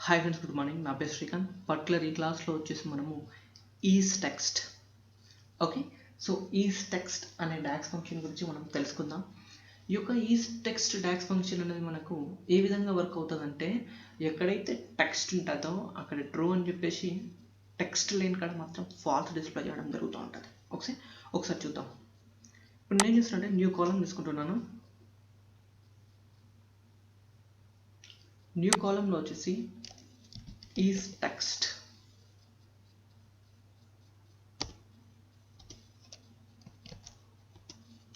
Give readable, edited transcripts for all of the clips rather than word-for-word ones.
Hi friends, good morning. నా పేరు Srikanth. Particular ఈ క్లాస్లో వచ్చేసి మనము is text okay. So is text అనే డాక్స్ ఫంక్షన్ గురించి మనం తెలుసుకుందాం. ఈ యొక్క ఈజ్ టెక్స్ట్ డాక్స్ ఫంక్షన్ అనేది మనకు ఏ విధంగా వర్క్ అవుతుందంటే, ఎక్కడైతే టెక్స్ట్ ఉంటుందో అక్కడ ట్రూ అని చెప్పేసి టెక్స్ట్ లేని కాడ మాత్రం ఫాల్స్ డిస్ప్లే చేయడం జరుగుతూ ఉంటుంది. ఒకసారి చూద్దాం. ఇప్పుడు నేను చేస్తున్నట్టే న్యూ కాలం తీసుకుంటున్నాను. న్యూ కాలంలో వచ్చేసి ఈజ్ టెక్స్ట్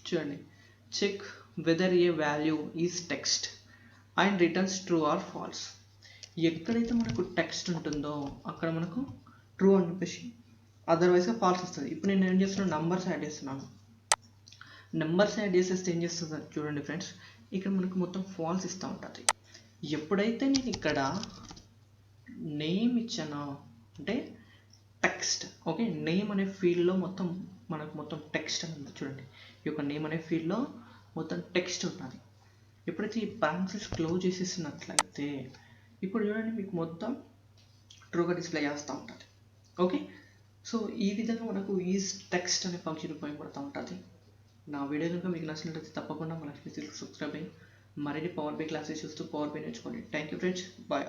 చూడండి. Check whether a value is text and returns true or false. ఎక్కడైతే మనకు టెక్స్ట్ ఉంటుందో అక్కడ మనకు ట్రూ అని చెప్పేసి అదర్వైజ్గా ఫాల్స్ వస్తుంది. ఇప్పుడు నేను ఏం చేస్తున్నాను, నంబర్స్ యాడ్ చేస్తున్నాను. నెంబర్స్ యాడ్ చేసేస్తే ఏం చేస్తుంది చూడండి ఫ్రెండ్స్, ఇక్కడ మనకు మొత్తం ఫాల్స్ ఇస్తూ ఉంటుంది. ఎప్పుడైతే నేను ఇక్కడ నేమ్ ఇచ్చానో అంటే టెక్స్ట్ ఓకే, నేమ్ అనే ఫీల్డ్లో మనకు టెక్స్ట్ అని ఉంది చూడండి. ఈ యొక్క నేమ్ అనే ఫీల్డ్లో మొత్తం టెక్స్ట్ ఉంటుంది. ఎప్పుడైతే ఈ పారాంథసిస్ క్లోజ్ చేసేసినట్లయితే ఇప్పుడు చూడండి మీకు మొత్తం ట్రూగా డిస్ప్లే చేస్తూ ఉంటుంది. ఓకే, సో ఈ విధంగా మనకు ఈజ్ టెక్స్ట్ అనే ఫంక్షన్ ఉపయోగపడుతూ ఉంటుంది. నా వీడియో కనుక మీకు నచ్చినట్లయితే తప్పకుండా మన ఛానల్కి సబ్స్క్రైబ్ అయ్యి మరిన్ని పవర్ బై క్లాసెస్ చూస్తూ పవర్ బై నేర్చుకోండి. Thank you friends, bye.